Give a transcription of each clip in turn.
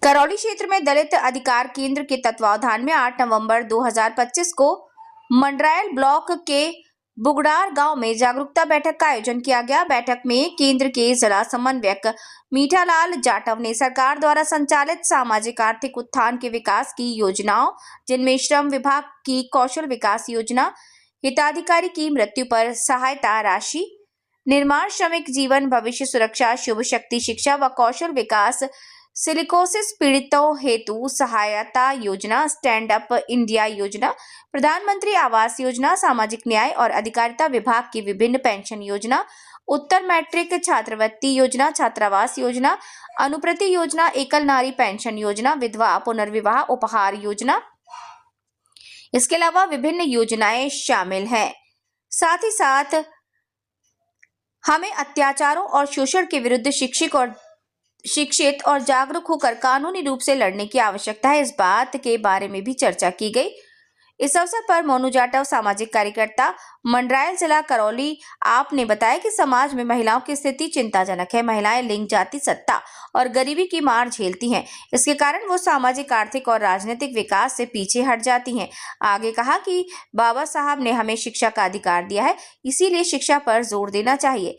करौली क्षेत्र में दलित अधिकार केंद्र के तत्वावधान में 8 नवंबर 2025 को मंडरायल ब्लॉक के बुगड़ार गांव में जागरूकता बैठक का आयोजन किया गया। बैठक में केंद्र के जिला समन्वयक मीठालाल जाटव ने सरकार द्वारा संचालित सामाजिक आर्थिक उत्थान के विकास की योजनाओं, जिनमें श्रम विभाग की कौशल विकास योजना, हिताधिकारी की मृत्यु पर सहायता राशि, निर्माण श्रमिक जीवन भविष्य सुरक्षा, शुभ शक्ति शिक्षा व कौशल विकास, सिलिकोसिस पीड़ितों हेतु सहायता योजना, स्टैंड अप इंडिया योजना, प्रधानमंत्री आवास योजना, सामाजिक न्याय और अधिकारिता विभाग की विभिन्न पेंशन योजना, उत्तर मैट्रिक छात्रवृत्ति योजना, छात्रावास योजना, अनुप्रति योजना, एकल नारी पेंशन योजना, विधवा पुनर्विवाह उपहार योजना, इसके अलावा विभिन्न योजनाएं शामिल हैं। साथ ही साथ हमें अत्याचारों और शोषण के विरुद्ध शिक्षित और जागरूक होकर कानूनी रूप से लड़ने की आवश्यकता है। इस बात के बारे में भी चर्चा की गई। इस अवसर पर मोनू जाटव, सामाजिक कार्यकर्ता, मंडरायल जिला करौली, आप ने बताया कि समाज में महिलाओं की स्थिति चिंताजनक है। महिलाएं लिंग, जाति, सत्ता और गरीबी की मार झेलती हैं। इसके कारण वो सामाजिक, आर्थिक और राजनीतिक विकास से पीछे हट जाती हैं। आगे कहा कि बाबा साहब ने हमें शिक्षा का अधिकार दिया है, इसीलिए शिक्षा पर जोर देना चाहिए।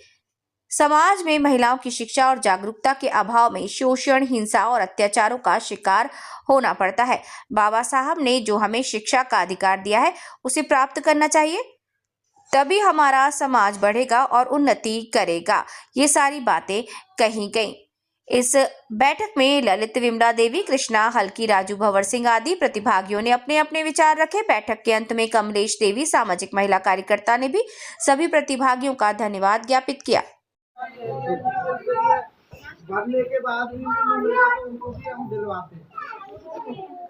समाज में महिलाओं की शिक्षा और जागरूकता के अभाव में शोषण, हिंसा और अत्याचारों का शिकार होना पड़ता है। बाबा साहब ने जो हमें शिक्षा का अधिकार दिया है, उसे प्राप्त करना चाहिए, तभी हमारा समाज बढ़ेगा और उन्नति करेगा। ये सारी बातें कही गई। इस बैठक में ललित, विमला देवी, कृष्णा, हल्की, राजू, भंवर सिंह आदि प्रतिभागियों ने अपने अपने विचार रखे। बैठक के अंत में कमलेश देवी, सामाजिक महिला कार्यकर्ता, ने भी सभी प्रतिभागियों का धन्यवाद ज्ञापित किया। भरने के बाद भी उनको भी हम दिलवाते हैं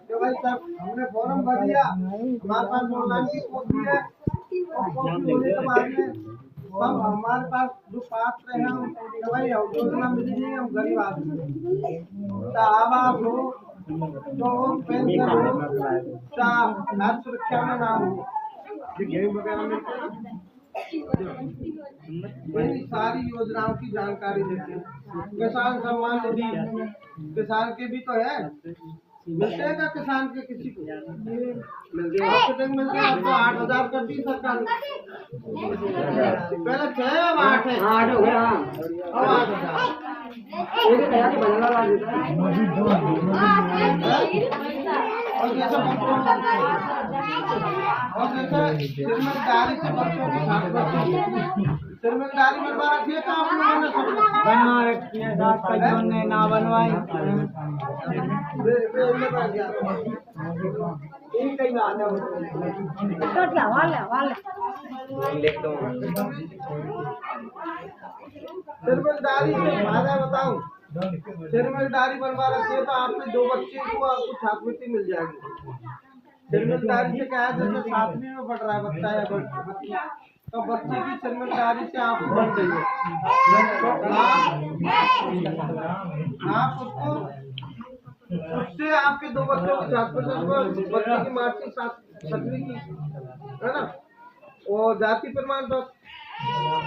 कि भाई साहब हमने फॉर्म भर दिया, हमारे पास ऑनलाइन की कॉपी है और कॉपी होने के बाद में सब हमारे पास जो पात्र हैं कि भाई योजना मिली नहीं, हम गरीब आदमी, चाहे आवास हो, तो पेंशन हो, चाहे सुरक्षा में ना हो, गेहूं वगैरह मिलते हैं, सारी योजनाओं की जानकारी देते हैं। किसान सम्मान निधि किसान के भी तो है, मिलते हैं क्या किसान के किसी को? मिलते हैं। अब तो 8,000 करती सरकार, पहले 6 अब 8 है, 8 हो गया, अब 8,000। और जैसे जिम्मेदारी से बच्चों की जिम्मेदारी बनवा रखी है, काम बनवा रखी है, ने ना बनवाई जिम्मेदारी से फायदा बताऊं। जिम्मेदारी बनवा रखी है तो आपके 2 बच्चे को आपको छात्रवृत्ति मिल जाएगी। जिम्मेदारी से क्या है, जैसे 7वीं में पढ़ रहा है बच्चा या बच्ची, तो बच्चे की जिम्मेदारी से आप बढ़ गई तो आप उसको उससे आपके 2 बच्चों की छात्रवृत्ति, बच्चे की मार्कशीट 7वीं की है ना, और जाति प्रमाण पत्र,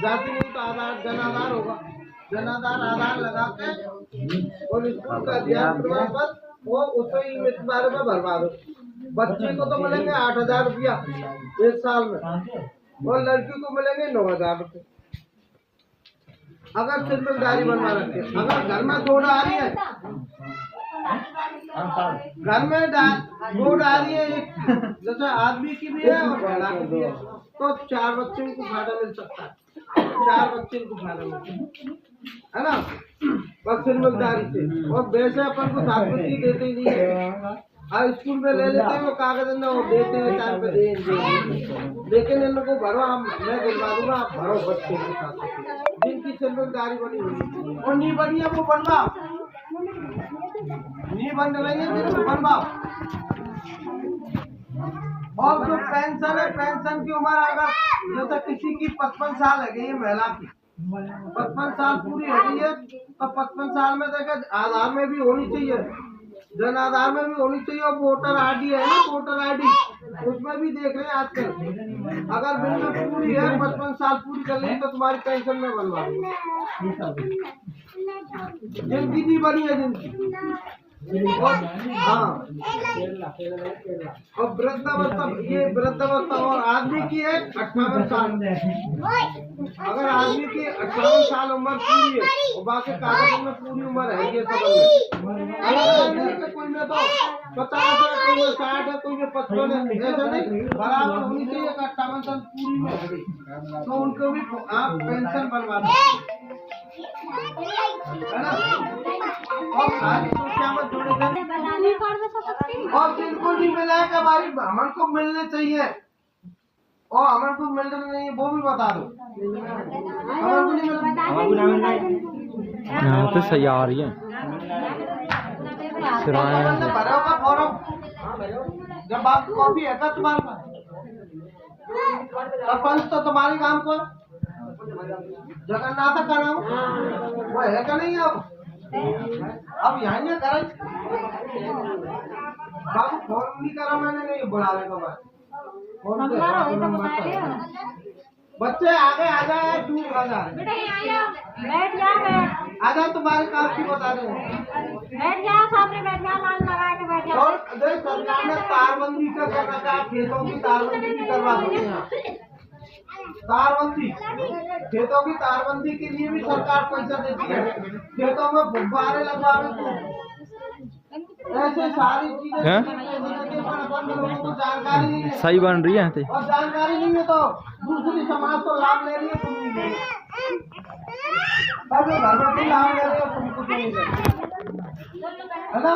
जाति नहीं तो आधार, जनाधार होगा, जनाधार आधार लगा के और स्कूल का अध्ययन प्रमाण पत्र वो उसको इस बारे में भरवा दो। बच्चे को तो मिलेंगे 8,000 रुपया 1 साल में, और लड़की को मिलेंगे 9,000 रुपये। अगर जिम्मेदारी बनवा रखे, अगर घर में 2 डारी है, घर में 2 डारी है, एक जैसे आदमी की भी है और महिला की भी है, तो 4 बच्चों को फायदा मिल सकता है, 4 बच्चे को फायदा मिलता है ना, बस जिम्मेदारी से। और वैसे अपन को छात्रवृत्ति देते ही नहीं है, स्कूल में ले लेते हैं वो कागज ना, वो देते हैं टाइम पे दे, लेकिन इन लोगों को भरो, मैं दिलवा दूंगा, आप भरो बच्चे के साथ जिनकी जिम्मेदारी बनी हुई और नहीं बनी है वो बनवाओ, नहीं बन रही है तो बनवाओ। और जो पेंशन है, पेंशन की उम्र अगर जैसे किसी की 55 साल है गई है, महिला की 55 साल पूरी हो गई है, तो 55 साल में देखा आधार में भी होनी चाहिए, जन आधार में भी होनी चाहिए, और वोटर आईडी है ना, वोटर आईडी उसमें भी देख रहे हैं आजकल। अगर बिल्कुल पूरी है, 55 साल पूरी कर ली तो तुम्हारी पेंशन में बनवा, जिनकी नहीं बनी है, जिनकी हाँ, और वृद्धावस्था, ये वृद्धावस्था और आदमी की है 58 साल। अगर आदमी की 58 साल उम्र पूरी है और बाकी कागजों में पूरी उम्र है, ये सब अलग अलग, कोई में तो 50 है, कोई में 60 है, कोई में 55 है, ऐसा नहीं, बराबर होनी चाहिए। 58 साल पूरी में तो उनको भी आप पेंशन बनवा दो, है ना। और सारी सूचिया में जोड़े गए और बिल्कुल भी मिला है कि हमारी हमन को मिलने चाहिए और हमन को मिल रहे नहीं, वो भी बता दो। हमन को नहीं मिला, यहाँ पे सही आ रही है भरा होगा फॉर्म। जब आप कॉपी है का तुम्हारे पास, सरपंच तो तुम्हारे काम को जगन्नाथ का नाम वो है का नहीं। अब यहाँ नहीं करा बाबू, फोन नहीं करा मैंने, नहीं बुलाने का बाद बच्चे आगे आ जाए, दूर आ जाए, आ जाओ, तुम्हारे काम की बता रहे हैं। और देख सरकार ने तारबंदी का कर रखा है, खेतों की तारबंदी भी करवा सकते हैं। तारबंदी, खेतों की तारबंदी के लिए भी सरकार पैसा देती है। खेतों में फुब्बारे लगवावे तो ऐसे सारी चीजें लोगों को जानकारी नहीं है, सही बन रही है। और जानकारी नहीं है तो दूसरी समाज तो लाभ ले रही है, तुम नहीं ले रही। घर में भी लाभ ले रहे हो, तुम कुछ नहीं ले रहे, है ना।